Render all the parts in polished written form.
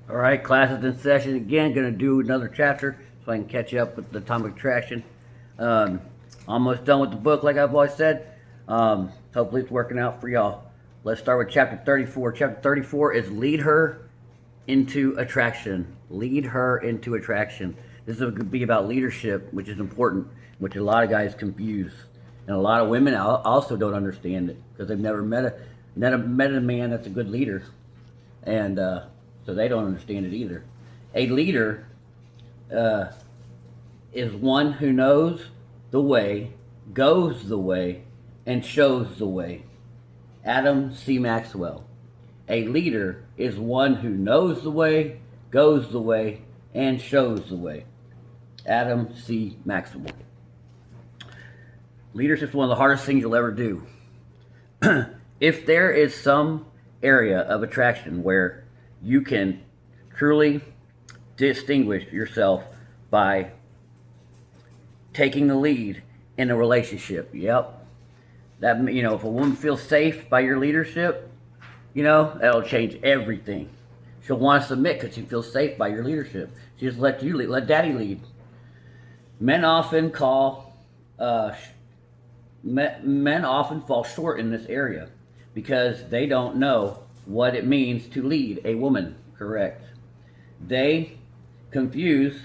All right, class is in session again. Going to do another chapter so I can catch up with the atomic attraction. Um, Almost done with the book, like I've always said. Hopefully, it's working out for y'all. Let's start with chapter 34. Chapter 34 is lead her into attraction. Lead her into attraction. This is going to be about leadership, which is important, which a lot of guys confuse, and a lot of women also don't understand it because they've never met a man that's a good leader, and so they don't understand it either. A leader is one who knows the way, goes the way, and shows the way. Adam C. Maxwell. A leader is one who knows the way, goes the way, and shows the way. Adam C. Maxwell. Leadership is one of the hardest things you'll ever do. If there is some area of attraction where you can truly distinguish yourself by taking the lead in a relationship, yep. That, if a woman feels safe by your leadership, that'll change everything. She'll want to submit because she feels safe by your leadership. She just let you lead, let daddy lead. Men often fall short in this area because they don't know what it means to lead a woman correct. They confuse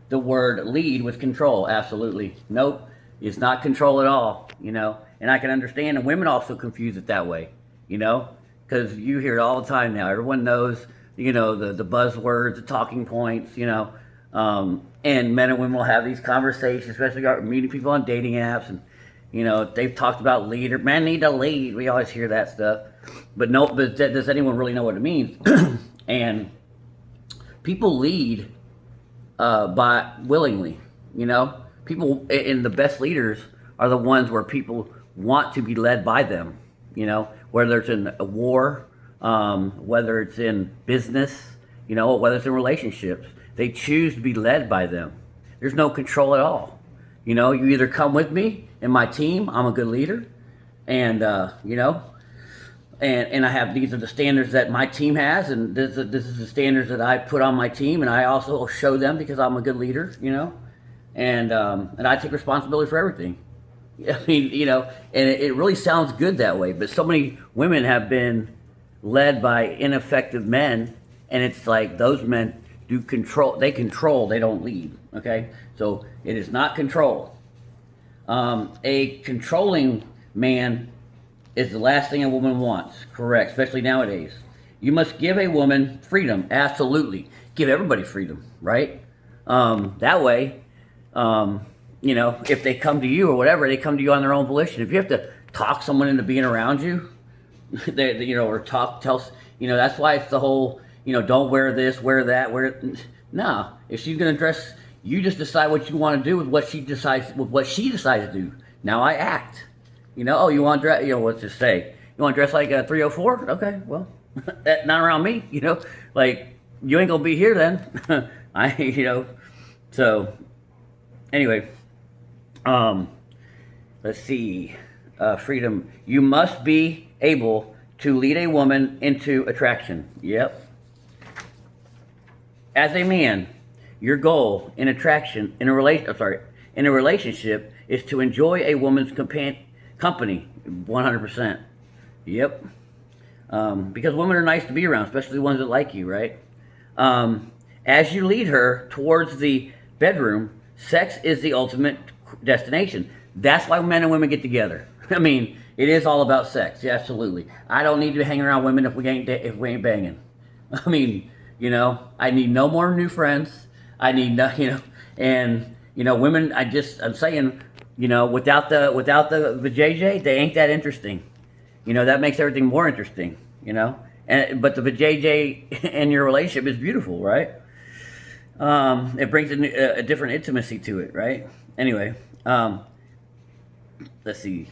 the word lead with control. Absolutely. Nope. It's not control at all, and I can understand, and women also confuse it that way, because you hear it all the time now. Everyone knows, the buzzwords, the talking points, and men and women will have these conversations, especially meeting people on dating apps, and, they've talked about leader, men need to lead. We always hear that stuff, but does anyone really know what it means? And people lead by willingly, people, and the best leaders are the ones where people want to be led by them, whether it's in a war, whether it's in business, whether it's in relationships. They choose to be led by them. There's no control at all. You either come with me and my team, I'm a good leader, and, and I have, these are the standards that my team has, and this is the standards that I put on my team, and I also show them because I'm a good leader, and I take responsibility for everything. I mean, and it really sounds good that way, but so many women have been led by ineffective men, and it's like those men control, they don't lead, okay? So it is not control. A controlling man is the last thing a woman wants, correct, especially nowadays. You must give a woman freedom, absolutely. Give everybody freedom, right? That way, if they come to you or whatever, they come to you on their own volition. If you have to talk someone into being around you, or that's why it's the whole, don't wear this, wear that, no. If she's gonna dress, you just decide what you want to do with what she decides to do. Now I act. Oh, you want to dress, let's just say, you want to dress like a 304? Okay, well, not around me, like, you ain't gonna be here then. So, anyway, let's see, freedom. You must be able to lead a woman into attraction. Yep. As a man, your goal in in a relationship is to enjoy a woman's company 100%. Yep. Because women are nice to be around, especially the ones that like you, right? As you lead her towards the bedroom, sex is the ultimate destination. That's why men and women get together. I mean, it is all about sex. Yeah, absolutely. I don't need to hang around women if we ain't banging. I mean, I need no more new friends. I need no, and women. I'm saying, without the JJ, they ain't that interesting. That makes everything more interesting. But the JJ in your relationship is beautiful, right? It brings a different intimacy to it, right? Anyway, let's see.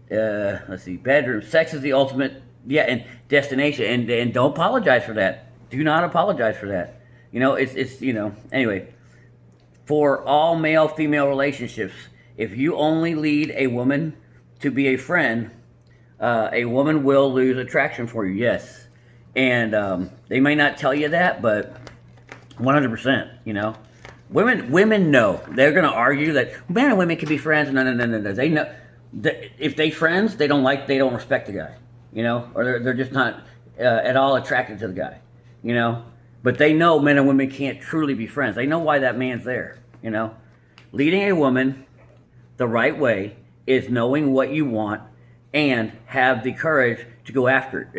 Bedroom sex is the ultimate, and destination, and don't apologize for that. Do not apologize for that. Anyway, for all male-female relationships, if you only lead a woman to be a friend, a woman will lose attraction for you. Yes, and they may not tell you that, but 100%. Women know. They're going to argue that men and women can be friends. No, no, no, no, no. They know that if they friends, they don't respect the guy, or they're just not at all attracted to the guy, But they know men and women can't truly be friends. They know why that man's there, Leading a woman the right way is knowing what you want and have the courage to go after it.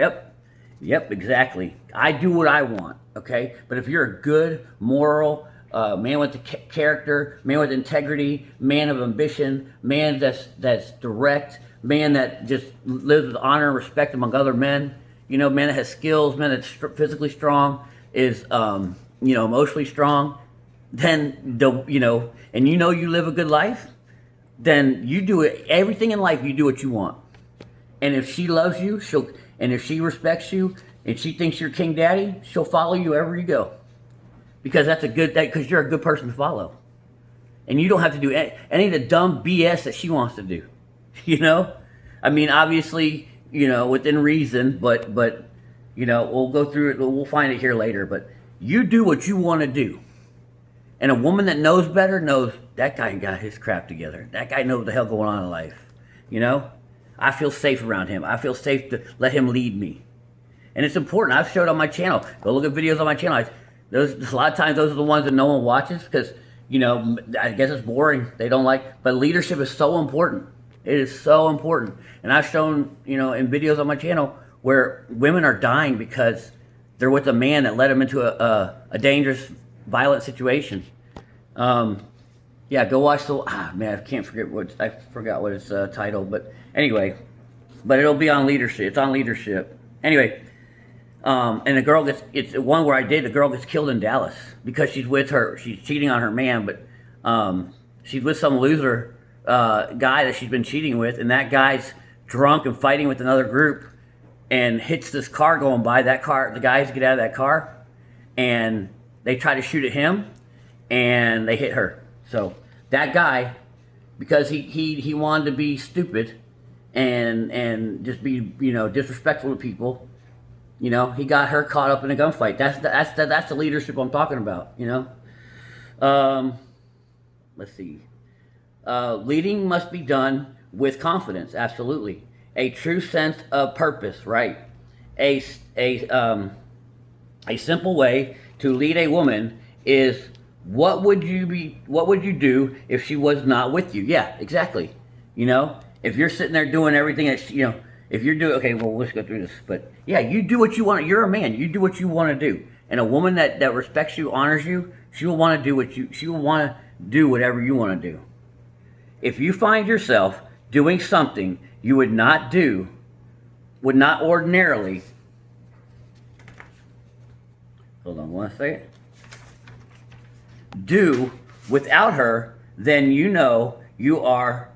Yep, exactly. I do what I want, okay? But if you're a good, moral, man with the character, man with integrity, man of ambition, man that's direct, man that just lives with honor and respect among other men, man that has skills, man that's physically strong, is emotionally strong, then and you live a good life, then you do it. Everything in life, you do what you want. And if she loves you, and if she respects you, and she thinks you're King Daddy, she'll follow you wherever you go. Because because you're a good person to follow. And you don't have to do any of the dumb BS that she wants to do. I mean, obviously, within reason, but we'll go through it. We'll find it here later. But you do what you want to do. And a woman that knows better knows that guy got his crap together. That guy knows what the hell going on in life. I feel safe around him. I feel safe to let him lead me. And it's important. I've showed on my channel. Go look at videos on my channel. A lot of times those are the ones that no one watches because, I guess it's boring. They don't like. But leadership is so important. It is so important. And I've shown, in videos on my channel where women are dying because they're with a man that led them into a dangerous, violent situation. Yeah, go watch man, I forgot what it's titled, but anyway, but it'll be on leadership. It's on leadership. Anyway, and it's one where the girl gets killed in Dallas because she's cheating on her man, but she's with some loser guy that she's been cheating with, and that guy's drunk and fighting with another group and hits this car going by. The guys get out of that car, and they try to shoot at him, and they hit her. So that guy, because he wanted to be stupid and just be disrespectful to people, he got her caught up in a gunfight. That's the leadership I'm talking about. Let's see. Leading must be done with confidence. Absolutely, a true sense of purpose. Right. A simple way to lead a woman is. What would you do if she was not with you? Yeah, exactly. If you're sitting there doing everything that if you're doing, okay, well, let's go through this. But yeah, you do what you want. You're a man. You do what you want to do. And a woman that respects you, honors you, she will want to do whatever you want to do. If you find yourself doing something you would not ordinarily, hold on one second, do without her, then you are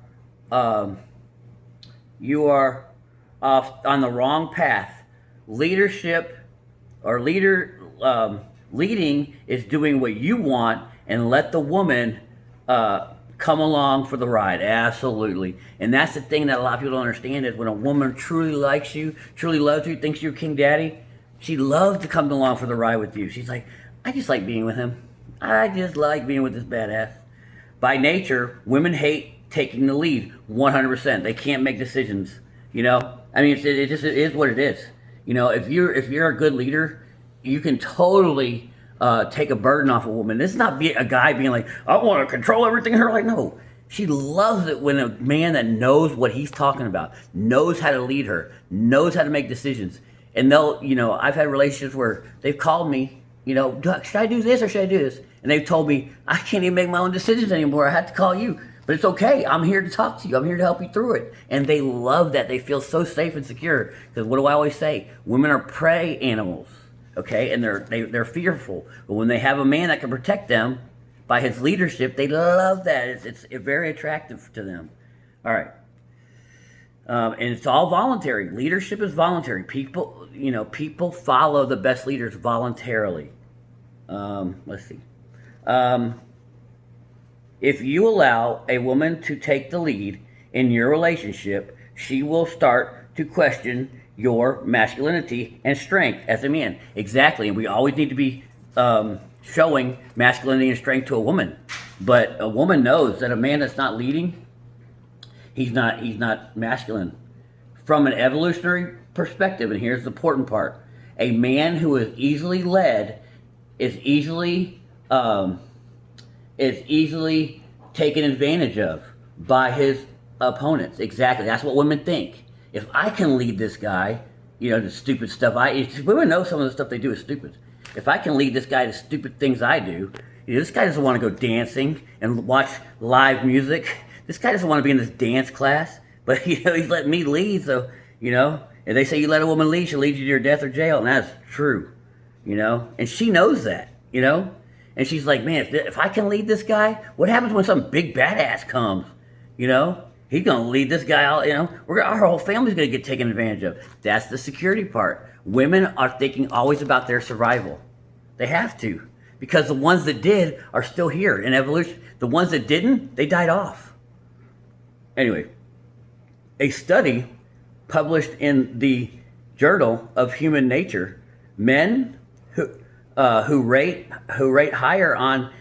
off on the wrong path. Leadership or leading is doing what you want and let the woman come along for the ride. Absolutely. And that's the thing that a lot of people don't understand is when a woman truly likes you, truly loves you, thinks you're King Daddy, she loves to come along for the ride with you. She's like, I just like being with him. I just like being with this badass. By nature, women hate taking the lead 100%. They can't make decisions, I mean, it is what it is. If you're a good leader, you can totally take a burden off a woman. This is not a guy being like, I want to control everything in her life. No, she loves it when a man that knows what he's talking about, knows how to lead her, knows how to make decisions. And I've had relationships where they've called me, should I do this or should I do this? And they've told me, I can't even make my own decisions anymore. I have to call you. But it's okay. I'm here to talk to you. I'm here to help you through it. And they love that. They feel so safe and secure. Because what do I always say? Women are prey animals, okay? And they're fearful. But when they have a man that can protect them by his leadership, they love that. It's very attractive to them. All right. And it's all voluntary. Leadership is voluntary. People follow the best leaders voluntarily. Let's see. If you allow a woman to take the lead in your relationship, she will start to question your masculinity and strength as a man. Exactly. And we always need to be showing masculinity and strength to a woman. But a woman knows that a man that's not leading, he's not masculine. From an evolutionary perspective, and here's the important part: a man who is easily led is easily taken advantage of by his opponents. Exactly. That's what women think. If I can lead this guy, the stupid stuff women know some of the stuff they do is stupid. If I can lead this guy to stupid things I do, this guy doesn't want to go dancing and watch live music. This guy doesn't want to be in this dance class, but he's letting me lead. So and they say you let a woman lead, she'll lead you to your death or jail, and that's true. And she knows that. And she's like, man, if I can lead this guy, what happens when some big badass comes? He's going to lead this guy out, our whole family's going to get taken advantage of. That's the security part. Women are thinking always about their survival. They have to. Because the ones that did are still here in evolution. The ones that didn't, they died off. Anyway, a study published in the Journal of Human Nature, men who rate higher on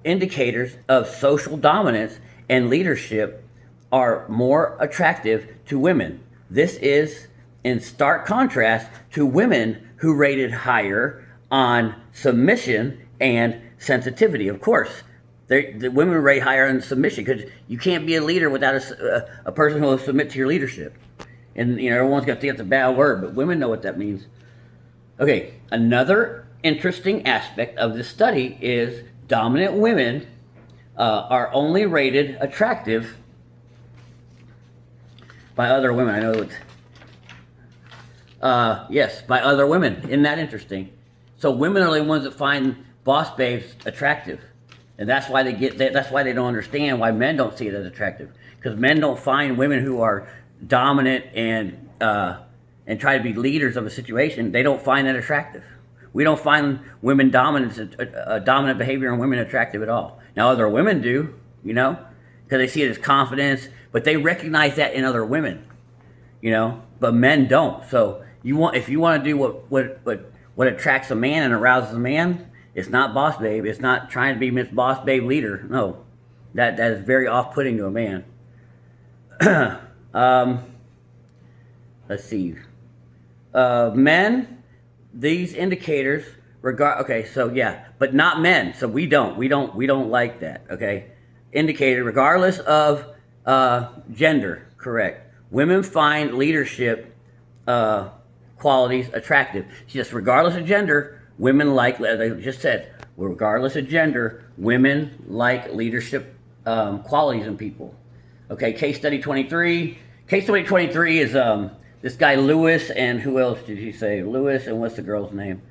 indicators of social dominance and leadership are more attractive to women. This is in stark contrast to women who rated higher on submission and sensitivity. Of course, the women rate higher on submission because you can't be a leader without a person who will submit to your leadership. And everyone's got to get the bad word, but women know what that means. Okay, another interesting aspect of this study is dominant women are only rated attractive by other women. I know it's yes, by other women. Isn't that interesting? So women are the ones that find boss babes attractive, and that's why that's why they don't understand why men don't see it as attractive, because men don't find women who are dominant and try to be leaders of a situation. They don't find that attractive. We don't find dominant behavior in women attractive at all. Now other women do, because they see it as confidence, but they recognize that in other women, but men don't. So if you want to do what attracts a man and arouses a man, it's not boss babe. It's not trying to be Miss Boss Babe leader. No, that is very off-putting to a man. Let's see. Men, these indicators but not men. So we don't like that. Okay, indicator regardless of gender. Correct. Women find leadership qualities attractive. Just regardless of gender, women like. They just said, regardless of gender, women like leadership qualities in people. Okay, case study 23. Case study 23 is this guy Lewis, and who else did he say? Lewis, and what's the girl's name?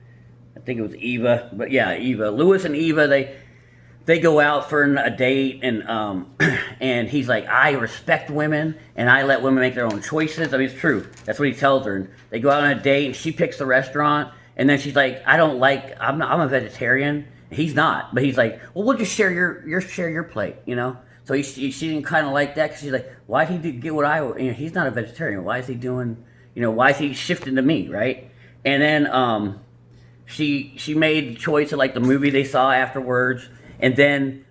I think it was Eva, but yeah, Eva. Lewis and Eva, they go out for a date, and and he's like, I respect women, and I let women make their own choices. I mean, it's true. That's what he tells her. And they go out on a date, and she picks the restaurant, and then she's like, I'm a vegetarian. He's not, but he's like, well, we'll just share your plate, So she didn't kind of like that, because she's like, why did he get what he's not a vegetarian. Why is he doing, why is he shifting to me, right? And then she made the choice of like the movie they saw afterwards, and then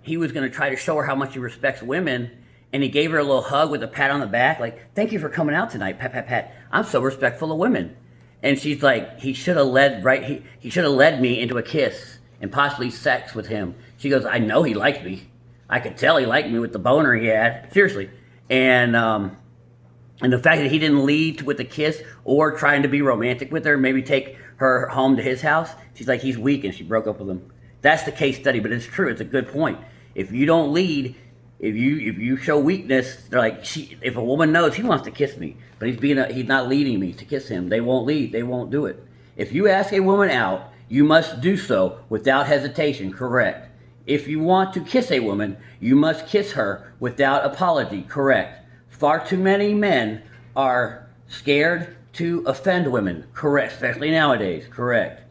he was going to try to show her how much he respects women, and he gave her a little hug with a pat on the back, like, thank you for coming out tonight, pat, pat, pat. I'm so respectful of women. And she's like, he should have led me into a kiss and possibly sex with him. She goes, I know he liked me. I could tell he liked me with the boner he had. Seriously. And the fact that he didn't lead with a kiss or trying to be romantic with her, maybe take her home to his house, she's like, he's weak, and she broke up with him. That's the case study, but it's true. It's a good point. If you don't lead, if you show weakness, they're like, if a woman knows he wants to kiss me, but he's not leading me to kiss him, they won't lead. They won't do it. If you ask a woman out, you must do so without hesitation. Correct. If you want to kiss a woman, you must kiss her without apology. Correct. Far too many men are scared to offend women. Correct. Especially nowadays. Correct.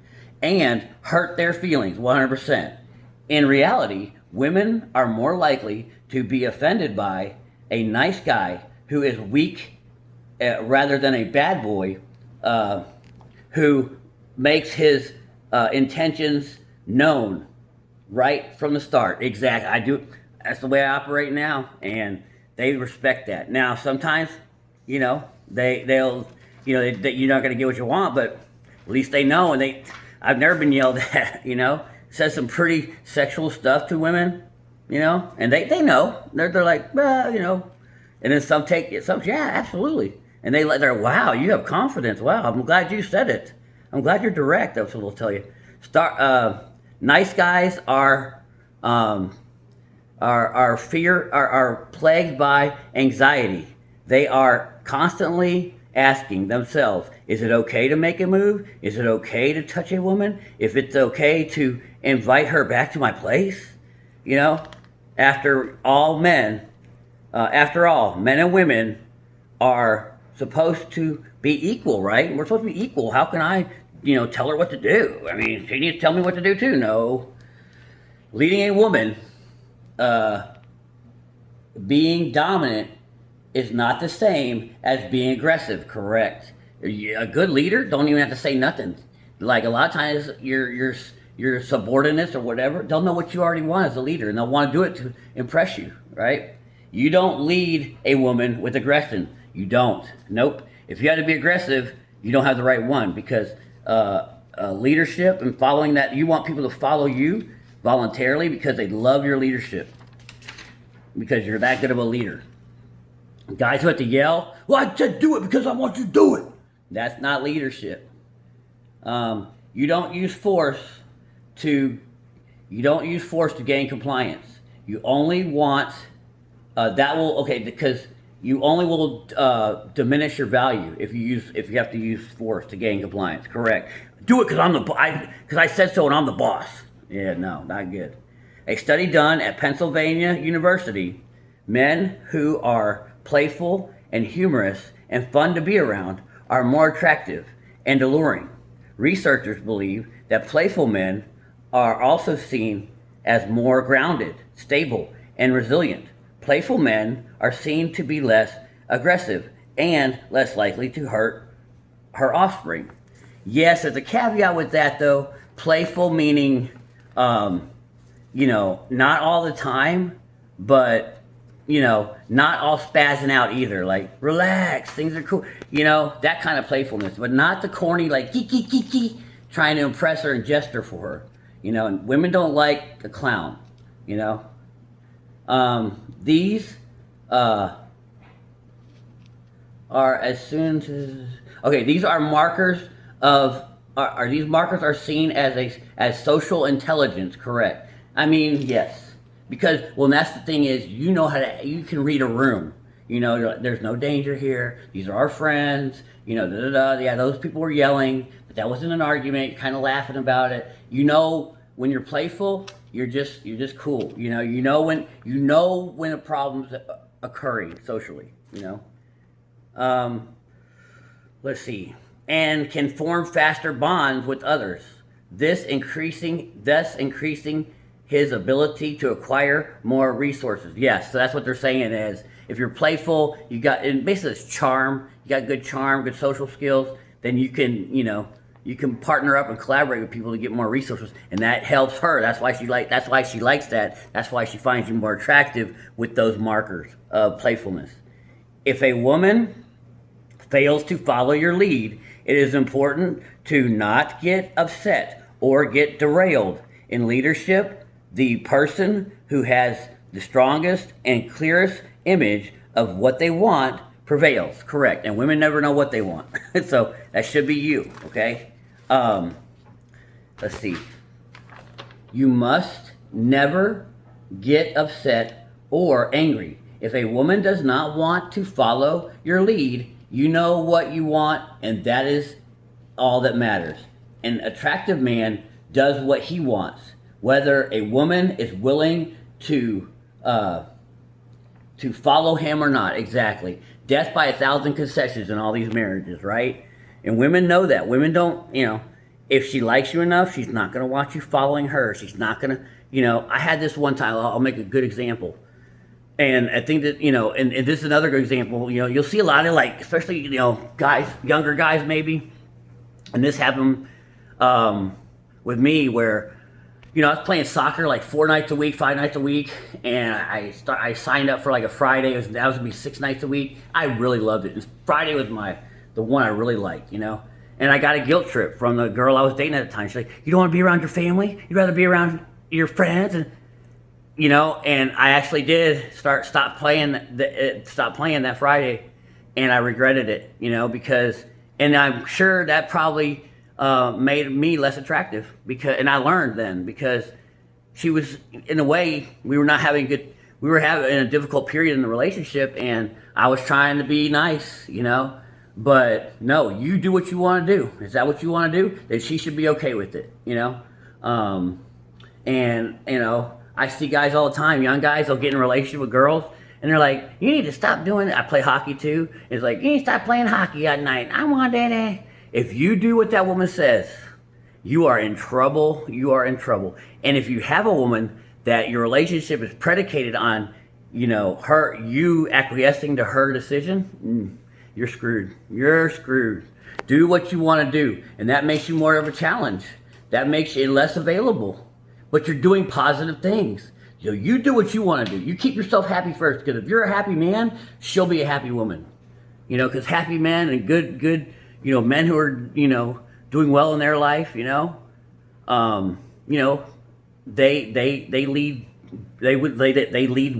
And hurt their feelings. 100%. In reality, women are more likely to be offended by a nice guy who is weak rather than a bad boy who makes his intentions known right from the start. Exactly. I do. That's the way I operate now, and they respect that. Now, sometimes, they'll, you're not going to get what you want, but at least they know. And I've never been yelled at. Says some pretty sexual stuff to women. And they know. They're like, well. And then some take it. Some, yeah, absolutely. And they're, wow, you have confidence. Wow, I'm glad you said it. I'm glad you're direct. That's what they'll tell you. Nice guys are plagued by anxiety. They are constantly asking themselves, is it okay to make a move? Is it okay to touch a woman? If it's okay to invite her back to my place? After all, men and women are supposed to be equal, right? We're supposed to be equal. How can I, tell her what to do? I mean, she needs to tell me what to do too. No. Leading a woman, being dominant is not the same as being aggressive, correct? A good leader don't even have to say nothing. Like a lot of times your subordinates or whatever, they'll know what you already want as a leader, and they'll want to do it to impress you, right? You don't lead a woman with aggression. You don't. Nope. If you had to be aggressive, you don't have the right one, because leadership and following that, you want people to follow you voluntarily because they love your leadership, because you're that good of a leader. Guys who have to yell, well, I said do it because I want you to do it. That's not leadership. You don't use force to gain compliance. You only want because you only will diminish your value if you have to use force to gain compliance. Correct. Do it because I said so and I'm the boss. Yeah, no, not good. A study done at Pennsylvania University, men who are playful and humorous and fun to be around are more attractive and alluring. Researchers believe that playful men are also seen as more grounded, stable, and resilient. Playful men are seen to be less aggressive and less likely to hurt her offspring. Yes, there's a caveat with that though. Playful meaning, not all the time, but, not all spazzing out either. Like, relax, things are cool. That kind of playfulness, but not the corny, like, geek, trying to impress her and gesture for her. And women don't like a clown, These are these are markers of these markers are seen as social intelligence, correct? I mean, yes. Because that's the thing is, you can read a room. There's no danger here. These are our friends. Yeah, those people were yelling, but that wasn't an argument. You're kind of laughing about it. When you're playful, you're just cool. When a problem's occurring socially. Let's see, and can form faster bonds with others. Thus increasing his ability to acquire more resources. Yes, so that's what they're saying is, if you're playful, and basically it's charm, you got good charm, good social skills, then you can partner up and collaborate with people to get more resources, and that helps her. That's why she likes that. That's why she finds you more attractive with those markers of playfulness. If a woman fails to follow your lead, it is important to not get upset or get derailed. In leadership, the person who has the strongest and clearest image of what they want prevails, correct? And women never know what they want. So that should be you, okay? Let's see. You must never get upset or angry. If a woman does not want to follow your lead, you know what you want, and that is all that matters. An attractive man does what he wants, whether a woman is willing to follow him or not. Exactly. Death by 1,000 concessions in all these marriages, right? And women know that. Women don't, if she likes you enough, she's not going to want you following her. She's not going to, I had this one time, I'll make a good example. And I think that, and this is another good example, you'll see a lot of especially, guys, younger guys maybe, and this happened with me where, I was playing soccer like 4 nights a week, 5 nights a week, and I signed up for like a Friday. That was gonna be 6 nights a week. I really loved it. And Friday was the one I really liked, And I got a guilt trip from the girl I was dating at the time. She's like, "You don't want to be around your family? You'd rather be around your friends?" And and I actually did stop playing that Friday, and I regretted it, because, and I'm sure that probably made me less attractive and I learned then because she was, in a way, we were having a difficult period in the relationship, and I was trying to be nice, but no, you do what you want to do. Is that what you want to do? Then she should be okay with it, and I see guys all the time, young guys, they'll get in a relationship with girls, and they're like, "You need to stop doing it." I play hockey too. It's like, "You need to stop playing hockey at night. I want that." If you do what that woman says, you are in trouble. You are in trouble. And if you have a woman that your relationship is predicated on, you acquiescing to her decision, you're screwed. You're screwed. Do what you want to do, and that makes you more of a challenge. That makes you less available. But you're doing positive things. You do what you want to do. You keep yourself happy first, because if you're a happy man, she'll be a happy woman. Because happy men and good, men who are, doing well in their life, they lead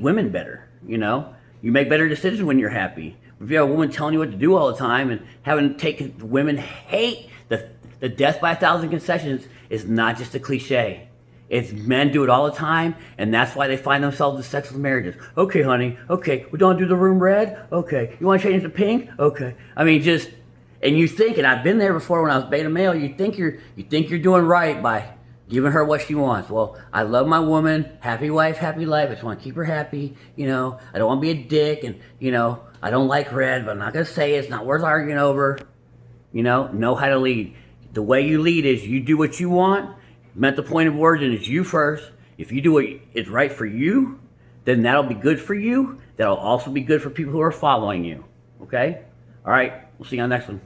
women better. You make better decisions when you're happy. If you have a woman telling you what to do all the time and having taken women hate the death by 1,000 concessions is not just a cliche. It's men do it all the time, and that's why they find themselves in sexless marriages. "Okay, honey. Okay, we don't do the room red. Okay, you want to change it to pink? Okay." I mean, and you think, and I've been there before when I was beta male. You think you're doing right by giving her what she wants. Well, I love my woman. Happy wife, happy life. I just want to keep her happy. I don't want to be a dick, and I don't like red, but I'm not gonna say it. It's not worth arguing over. Know how to lead. The way you lead is you do what you want. Meant the point of origin is you first. If you do what is right for you, then that'll be good for you. That'll also be good for people who are following you. Okay? All right. We'll see you on the next one.